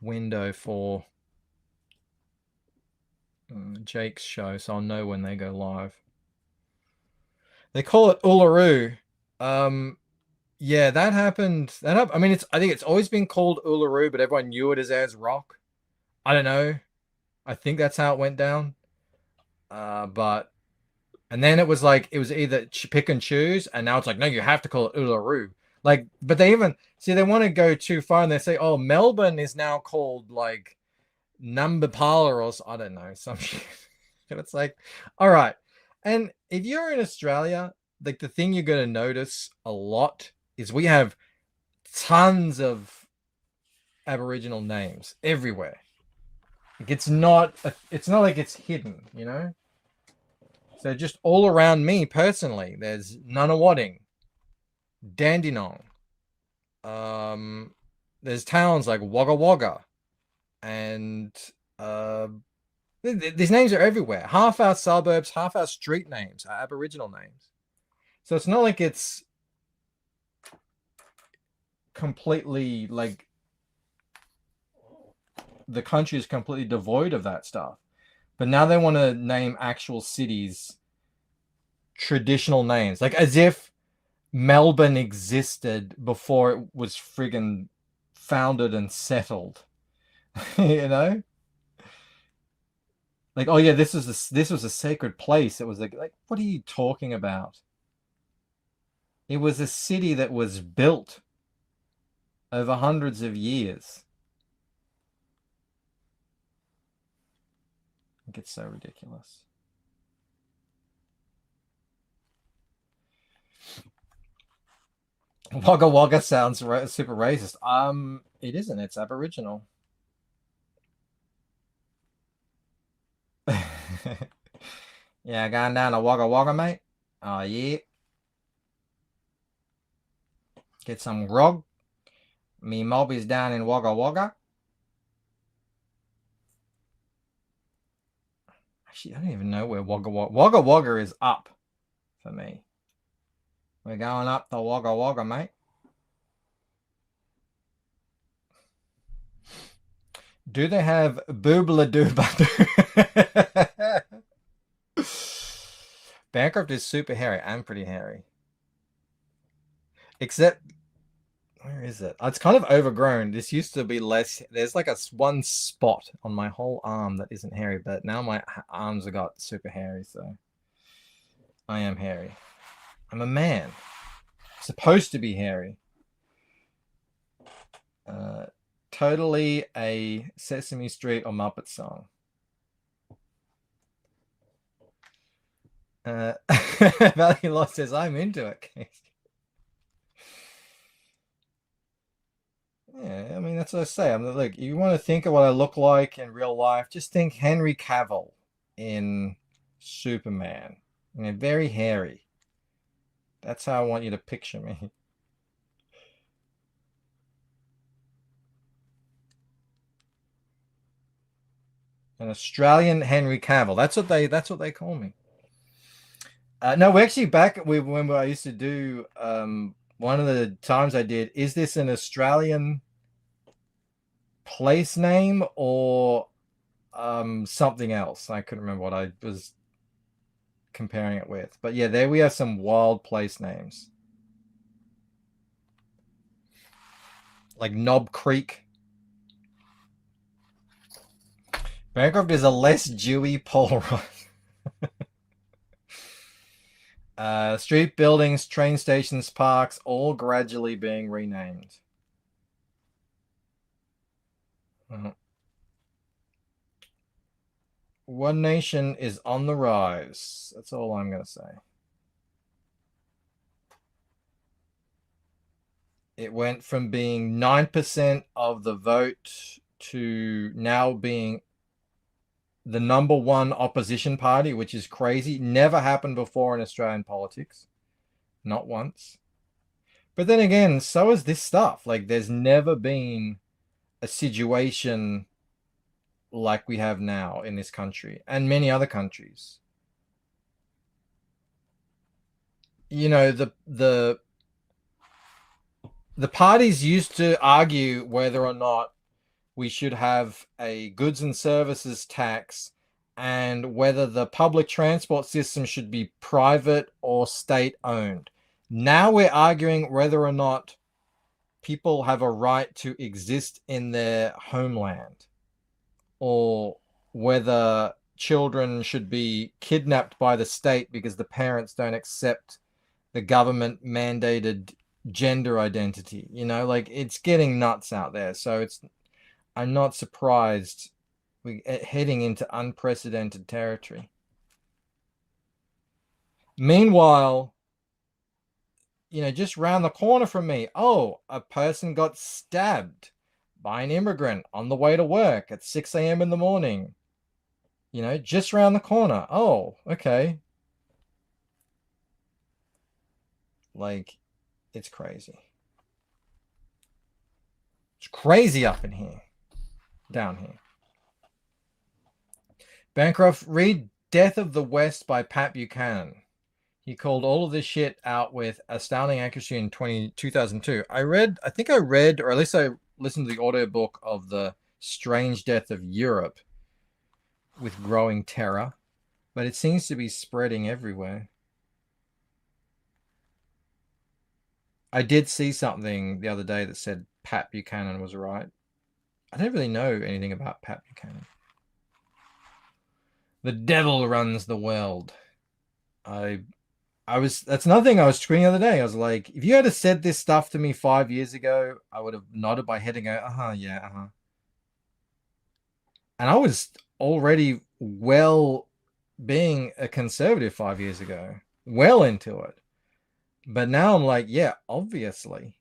[SPEAKER 7] window for Jake's show, so I'll know when they go live. They call it Uluru. Yeah, that happened. I mean, I think it's always been called Uluru, but everyone knew it as Ayers Rock. I don't know. I think that's how it went down. But and then it was like it was either pick and choose, and now it's like no, you have to call it Uluru. Like, but they even see they want to go too far, and they say, oh, Melbourne is now called like Numbapala or I don't know, some shit. And it's like, all right. And if you're in Australia, like the thing you're going to notice a lot is we have tons of Aboriginal names everywhere. Like it's not like it's hidden, you know? So just all around me personally, there's Nunawading, Dandenong. There's towns like Wagga Wagga, and these names are everywhere. Half our suburbs, half our street names are Aboriginal names. So it's not like it's completely like the country is completely devoid of that stuff. But now they want to name actual cities traditional names, like as if Melbourne existed before it was friggin' founded and settled. You know? Like, oh yeah, this was a sacred place. It was like what are you talking about? It was a city that was built over hundreds of years. I think it's so ridiculous. Wagga Wagga sounds super racist. It isn't. It's Aboriginal. Yeah, going down to Wagga Wagga, mate. Oh yeah. Get some grog. Me mob is down in Wagga Wagga. Actually, I don't even know where Wagga Wagga. Wagga Wagga is up for me. We're going up the Wagga Wagga, mate. Do they have boobla dooba? Bancroft is super hairy. I'm pretty hairy. Except, where is it? It's kind of overgrown. This used to be less. There's like one spot on my whole arm that isn't hairy, but now my arms have got super hairy, so I am hairy. I'm a man. Supposed to be hairy. Totally a Sesame Street or Muppet song. Valley Lost says, I'm into it. Yeah, I mean, that's what I say. I'm like, you want to think of what I look like in real life, just think Henry Cavill in Superman. You know, very hairy. That's how I want you to picture me. An Australian Henry Cavill. That's what they call me. No, we're actually back. When I used to do one of the times I did. Is this an Australian place name or something else? I couldn't remember what I was comparing it with. But yeah, there we have some wild place names, like Knob Creek. Bancroft is a less Jewy Paul Rudd. Street buildings, train stations, parks, all gradually being renamed. One Nation is on the rise. That's all I'm going to say. It went from being 9% of the vote to now being the #1 opposition party, which is crazy. Never happened before in Australian politics. Not once. But then again, so is this stuff. Like, there's never been a situation like we have now in this country and many other countries. You know, the parties used to argue whether or not we should have a goods and services tax and whether the public transport system should be private or state owned. Now we're arguing whether or not people have a right to exist in their homeland, or whether children should be kidnapped by the state because the parents don't accept the government mandated gender identity. You know, like, it's getting nuts out there. So I'm not surprised we're heading into unprecedented territory. Meanwhile, you know, just round the corner from me, oh, a person got stabbed by an immigrant on the way to work at 6 a.m. in the morning. You know, just round the corner. Oh, okay. Like, it's crazy. It's crazy up in here. Down here. Bancroft, read Death of the West by Pat Buchanan. He called all of this shit out with astounding accuracy in 2002. I think I read, or at least I listened to the audiobook of The Strange Death of Europe with growing terror, but it seems to be spreading everywhere. I did see something the other day that said Pat Buchanan was right. I don't really know anything about Pat Buchanan. The devil runs the world. That's another thing I was tweeting the other day. I was like, if you had said this stuff to me 5 years ago, I would have nodded my head and go, yeah, And I was already being a conservative 5 years ago, well into it. But now I'm like, yeah, obviously.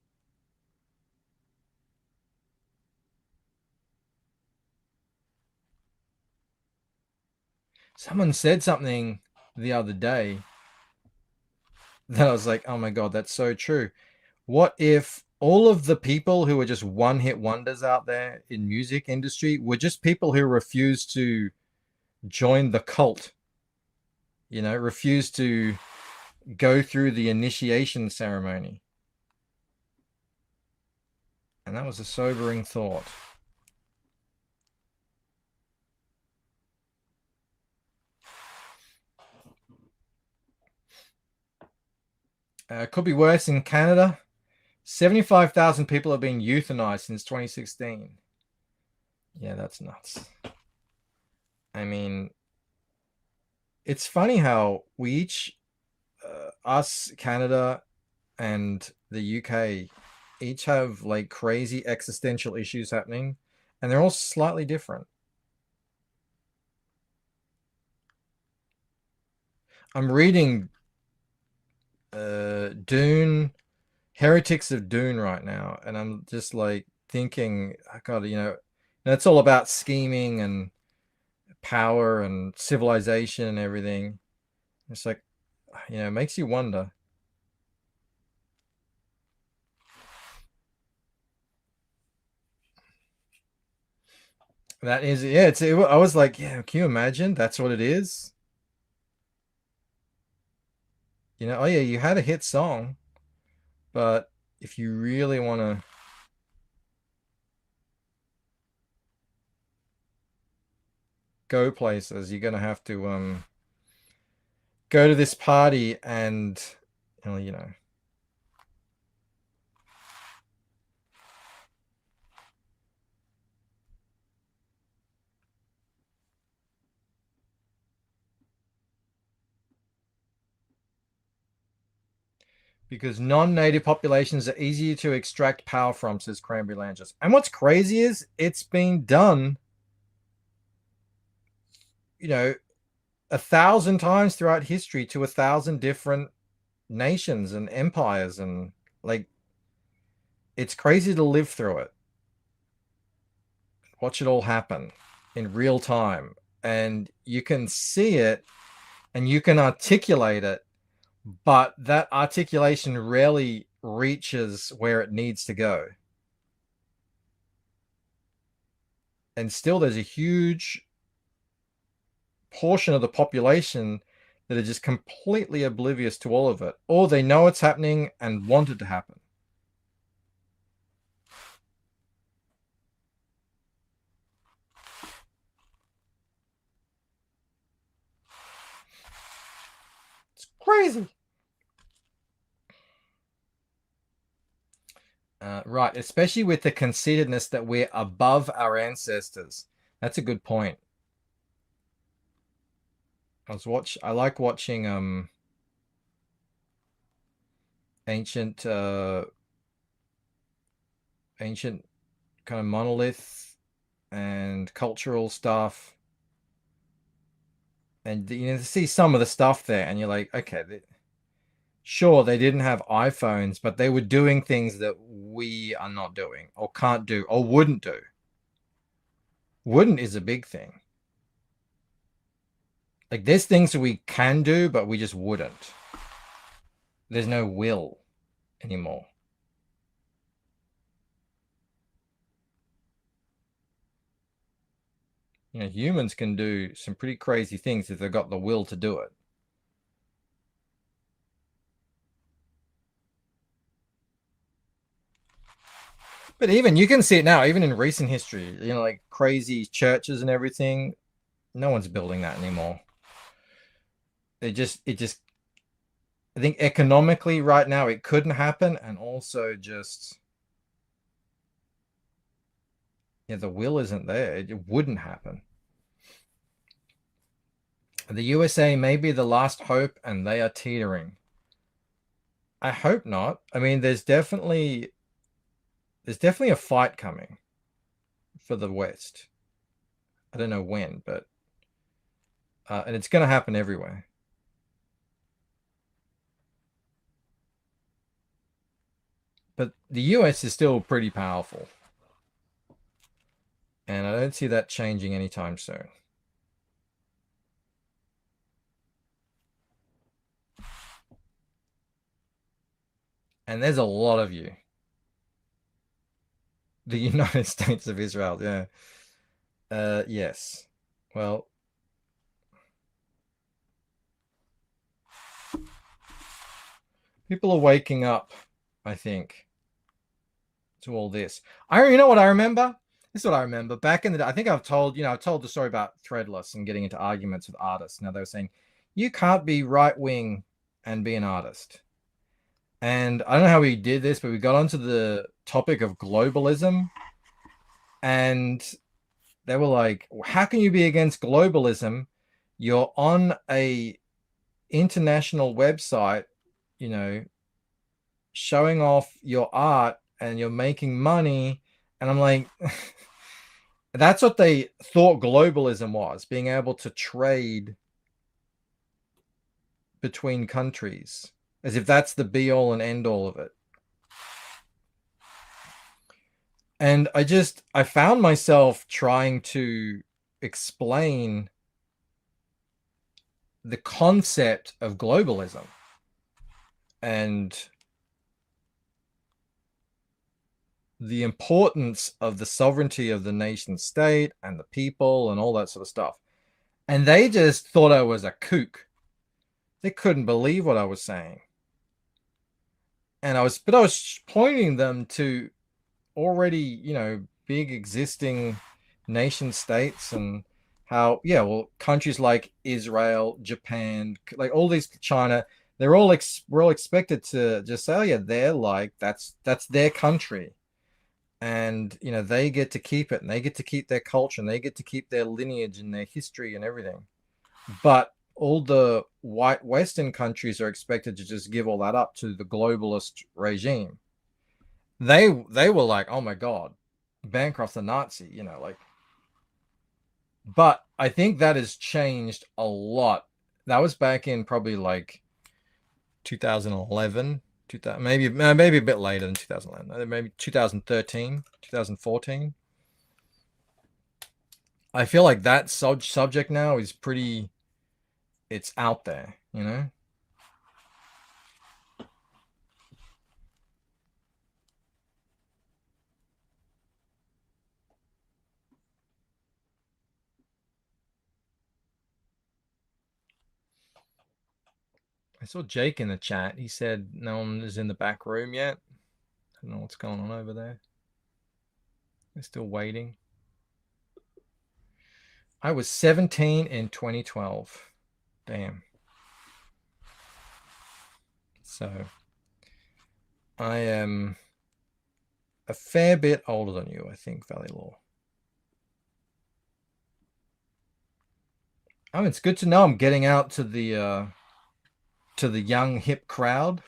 [SPEAKER 7] Someone said something the other day that I was like, oh my God, that's so true. What if all of the people who are just one-hit wonders out there in music industry were just people who refuse to join the cult? You know, refuse to go through the initiation ceremony. And that was a sobering thought. Could be worse in Canada. 75,000 people have been euthanized since 2016. Yeah, that's nuts. I mean, it's funny how we each, us, Canada, and the UK, each have like crazy existential issues happening, and they're all slightly different. I'm reading Dune, Heretics of Dune right now, and I'm just like thinking, God, you know, it's all about scheming and power and civilization and everything. It's like, you know, it makes you wonder. That is, yeah, I was like, yeah, can you imagine? That's what it is. You know, oh yeah, you had a hit song, but if you really want to go places, you're gonna have to go to this party and, you know. Because non-native populations are easier to extract power from, says Cranberry Langers. And what's crazy is it's been done, you know, 1,000 times throughout history to 1,000 different nations and empires, and like, it's crazy to live through it. Watch it all happen in real time, and you can see it and you can articulate it, but that articulation rarely reaches where it needs to go. And still there's a huge portion of the population that are just completely oblivious to all of it, or they know it's happening and want it to happen. It's crazy. Right, especially with the conceitedness that we're above our ancestors. That's a good point. I like watching ancient kind of monolith and cultural stuff, and you know, to see some of the stuff there, and you're like, okay, sure, they didn't have iPhones, but they were doing things that we are not doing, or can't do, or wouldn't do. Wouldn't is a big thing. Like, there's things that we can do, but we just wouldn't. There's no will anymore. You know, humans can do some pretty crazy things if they've got the will to do it. But even, you can see it now, even in recent history, you know, like crazy churches and everything, no one's building that anymore. I think economically right now it couldn't happen, and also just, yeah, the will isn't there. It wouldn't happen. The USA may be the last hope, and they are teetering. I hope not. I mean, there's definitely a fight coming for the West. I don't know when, but and it's going to happen everywhere. But the US is still pretty powerful. And I don't see that changing anytime soon. And there's a lot of you. The United States of Israel, yeah. Yes. Well, people are waking up, I think, to all this. You know what I remember? This is what I remember. Back in the day, I think I've told the story about Threadless and getting into arguments with artists. Now they were saying, you can't be right-wing and be an artist. And I don't know how we did this, but we got onto the topic of globalism. And they were like, how can you be against globalism? You're on a international website, you know, showing off your art and you're making money. And I'm like, that's what they thought globalism was, being able to trade between countries, as if that's the be all and end all of it. And I found myself trying to explain the concept of globalism and the importance of the sovereignty of the nation state and the people and all that sort of stuff. And they just thought I was a kook. They couldn't believe what I was saying. And I was pointing them to already, you know, big existing nation states and how, yeah, well, countries like Israel, Japan, like all these, China, we're all expected to just say, oh yeah, they're like, that's their country. And, you know, they get to keep it and they get to keep their culture and they get to keep their lineage and their history and everything. But all the white Western countries are expected to just give all that up to the globalist regime. They were like, oh my God, Bancroft's a Nazi, you know, like. But I think that has changed a lot. That was back in probably like 2011, maybe a bit later than 2011, maybe 2013, 2014. I feel like that subject now is pretty, it's out there, you know? I saw Jake in the chat. He said no one is in the back room yet. I don't know what's going on over there. They're still waiting. I was 17 in 2012. Damn. So I am a fair bit older than you, I think, Valley Law. Oh, it's good to know I'm getting out to the young hip crowd.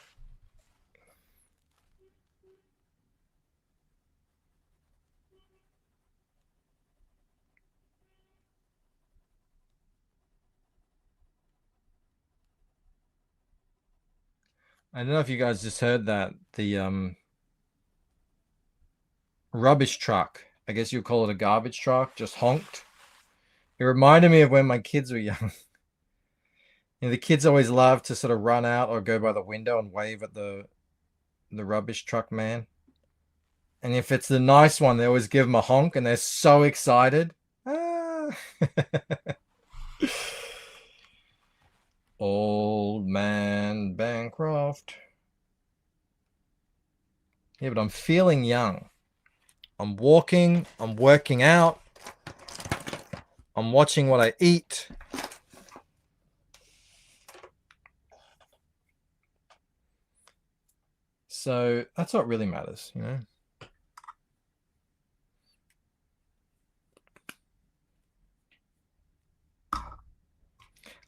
[SPEAKER 7] I don't know if you guys just heard that. The rubbish truck, I guess you'd call it a garbage truck, just honked. It reminded me of when my kids were young. You know, the kids always love to sort of run out or go by the window and wave at the rubbish truck man. And if it's the nice one, they always give them a honk and they're so excited. Ah. Old man Bancroft. Yeah, but I'm feeling young. I'm walking, I'm working out, I'm watching what I eat. So that's what really matters, you know.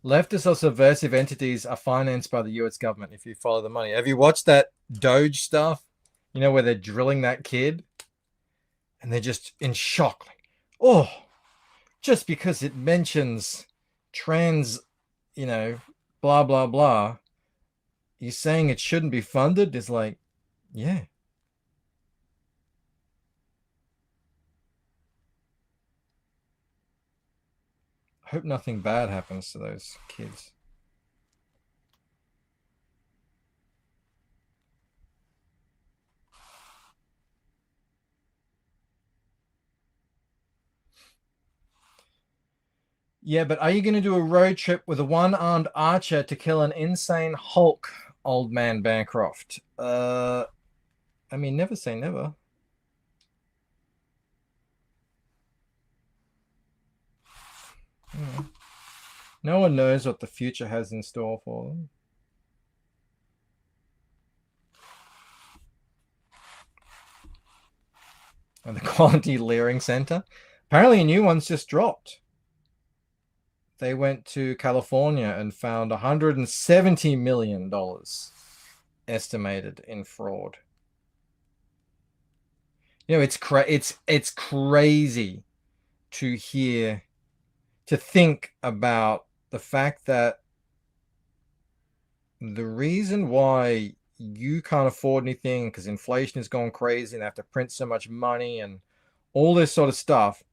[SPEAKER 7] Leftist or subversive entities are financed by the US government if you follow the money. Have you watched that Doge stuff? You know, where they're drilling that kid? And they're just in shock. Like, oh, just because it mentions trans, you know, blah, blah, blah, you're saying it shouldn't be funded? It's like, yeah. I hope nothing bad happens to those kids. Yeah, but are you going to do a road trip with a one-armed archer to kill an insane Hulk, old man Bancroft? I mean, never say never. No one knows what the future has in store for them. And the Quality Leering Center. Apparently a new one's just dropped. They went to California and found $170 million estimated in fraud. You know, it's crazy to hear, to think about the fact that the reason why you can't afford anything because inflation is going crazy and they have to print so much money and all this sort of stuff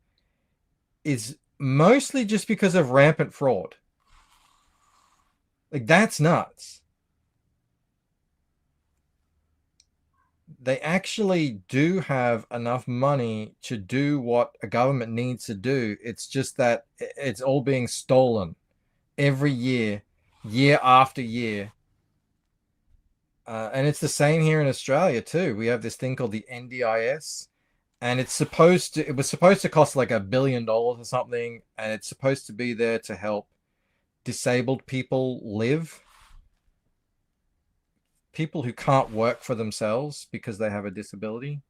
[SPEAKER 7] is mostly just because of rampant fraud. Like, that's nuts. They actually do have enough money to do what a government needs to do. It's just that it's all being stolen every year, year after year. And it's the same here in Australia too. We have this thing called the NDIS, and it was supposed to cost like $1 billion or something, and it's supposed to be there to help disabled people live. People who can't work for themselves because they have a disability.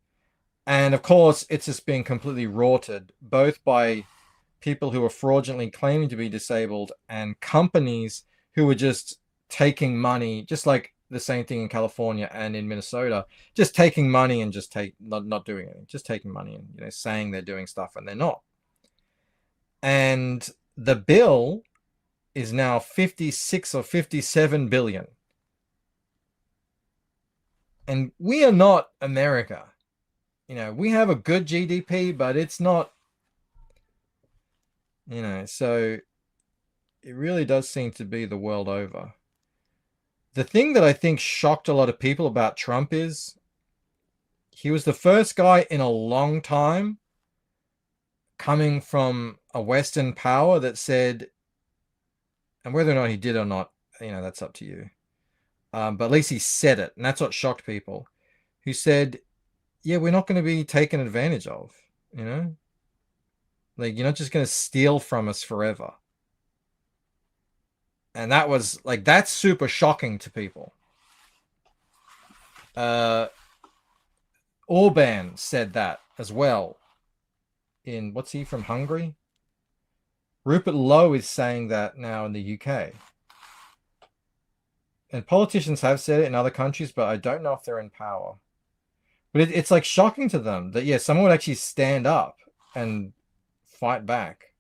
[SPEAKER 7] And of course, it's just being completely rorted, both by people who are fraudulently claiming to be disabled and companies who are just taking money, just like the same thing in California and in Minnesota, just taking money and just not doing anything, just taking money and, you know, saying they're doing stuff and they're not. And the bill is now 56 or 57 billion. And we are not America. You know, we have a good GDP, but it's not, you know, so it really does seem to be the world over. The thing that I think shocked a lot of people about Trump is he was the first guy in a long time coming from a Western power that said, and whether or not he did or not, you know, that's up to you. But at least he said it, and that's what shocked people, who said, yeah, we're not going to be taken advantage of, you know? Like, you're not just going to steal from us forever. And that was, like, that's super shocking to people. Orban said that as well. In, what's he from, Hungary? Rupert Lowe is saying that now in the UK. And politicians have said it in other countries, but I don't know if they're in power. But it's like shocking to them that, yeah, someone would actually stand up and fight back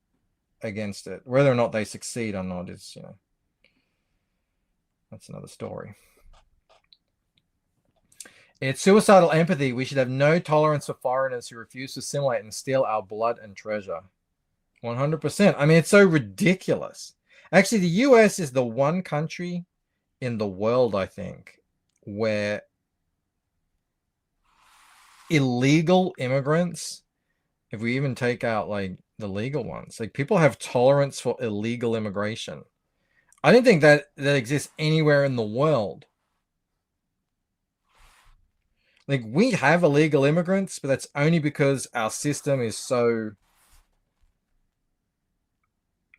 [SPEAKER 7] against it. Whether or not they succeed or not is, you know, that's another story. It's suicidal empathy. We should have no tolerance for foreigners who refuse to assimilate and steal our blood and treasure. 100%. I mean, it's so ridiculous. Actually, the US is the one country in the world, I think, where illegal immigrants, if we even take out like the legal ones, like people have tolerance for illegal immigration. I don't think that exists anywhere in the world. Like, we have illegal immigrants, but that's only because our system is so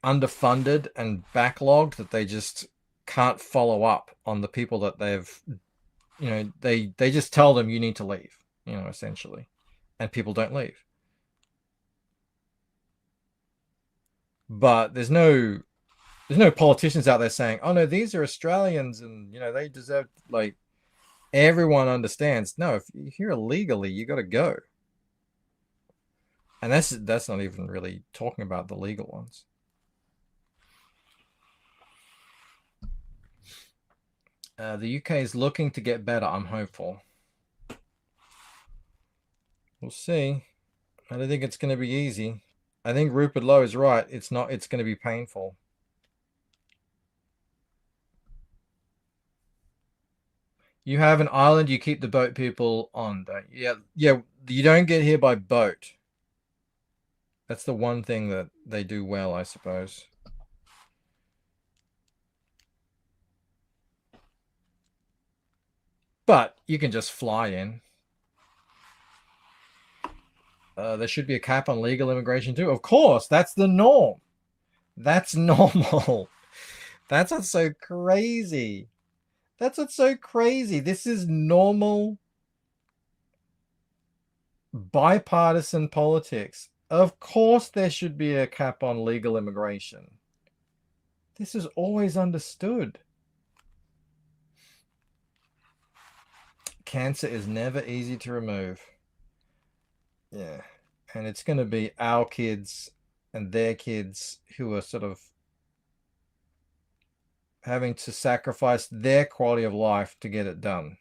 [SPEAKER 7] underfunded and backlogged that they just can't follow up on the people that they've, you know, they just tell them you need to leave, you know, essentially, and people don't leave. But there's no there's no politicians out there saying, "Oh no, these are Australians, and you know they deserve." Like everyone understands. No, if you're here illegally, you got to go. And that's not even really talking about the legal ones. The UK is looking to get better. I'm hopeful. We'll see. I don't think it's going to be easy. I think Rupert Lowe is right. It's not. It's going to be painful. You have an island. You keep the boat people on, don't you? Yeah. Yeah. You don't get here by boat. That's the one thing that they do well, I suppose. But you can just fly in. There should be a cap on legal immigration too. Of course, that's the norm. That's normal. That's what's so crazy. That's what's so crazy. This is normal bipartisan politics. Of course there should be a cap on legal immigration. This is always understood. Cancer is never easy to remove. Yeah. And it's going to be our kids and their kids who are sort of having to sacrifice their quality of life to get it done.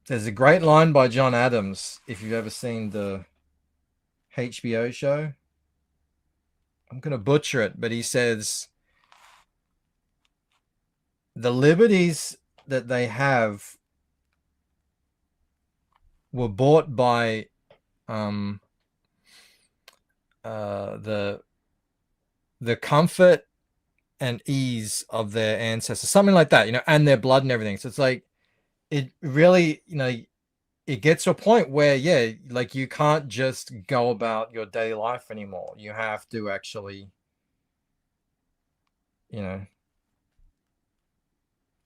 [SPEAKER 7] There's a great line by John Adams, if you've ever seen the HBO show. I'm going to butcher it, but he says, the liberties that they have were bought by the comfort and ease of their ancestors, something like that, you know, and their blood and everything. So it's like, it really, you know, it gets to a point where, yeah, like you can't just go about your daily life anymore. You have to actually, you know,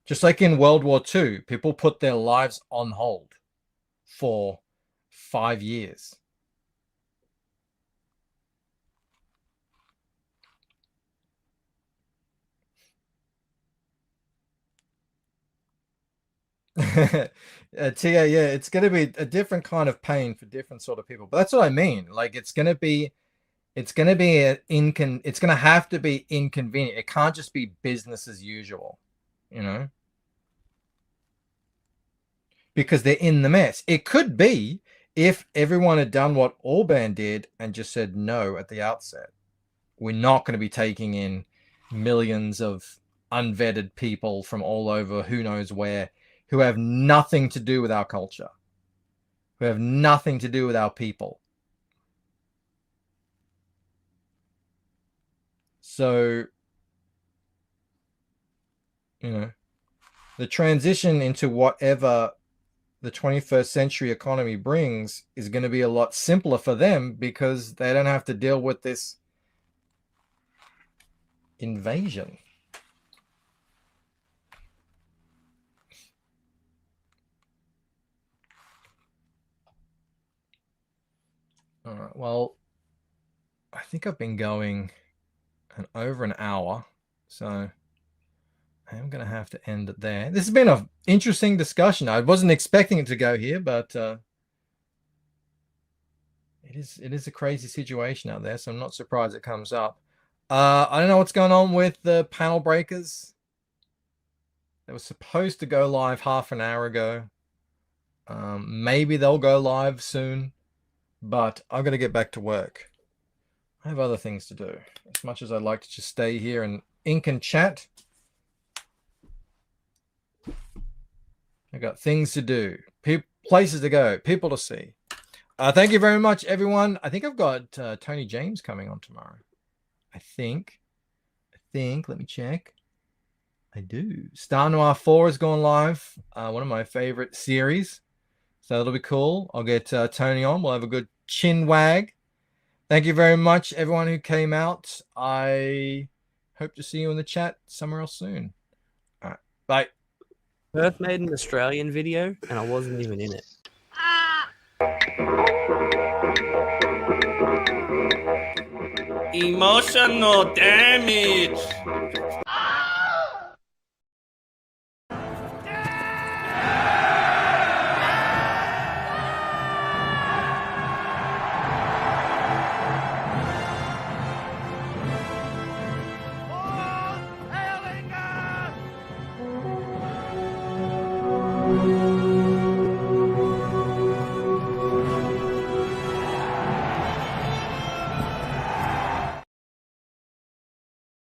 [SPEAKER 7] just like in World War II, people put their lives on hold for 5 years. Tia, yeah, it's going to be a different kind of pain for different sort of people. But that's what I mean. Like, it's going to it's going to have to be inconvenient. It can't just be business as usual, you know, because they're in the mess. It could be if everyone had done what Orban did and just said no at the outset. We're not going to be taking in millions of unvetted people from all over who knows where, who have nothing to do with our culture, who have nothing to do with our people. So, you know, the transition into whatever the 21st century economy brings is going to be a lot simpler for them because they don't have to deal with this invasion. All right, well, I think I've been going over an hour, so I am going to have to end it there. This has been an interesting discussion. I wasn't expecting it to go here, but it is a crazy situation out there, so I'm not surprised it comes up. I don't know what's going on with the panel breakers. They were supposed to go live half an hour ago. Maybe they'll go live soon, but I'm going to get back to work. I have other things to do. As much as I'd like to just stay here and ink and chat, I got things to do, places to go, people to see. Thank you very much, everyone. I think I've got Tony James coming on tomorrow. I think, let me check. I do. Star Noir 4 is going live. One of my favorite series. So that'll be cool. I'll get Tony on. We'll have a good chin wag. Thank you very much, everyone who came out. I hope to see you in the chat somewhere else soon. All right. Bye.
[SPEAKER 8] Perth made an Australian video and I wasn't even in it. Emotional damage.
[SPEAKER 6] Alien!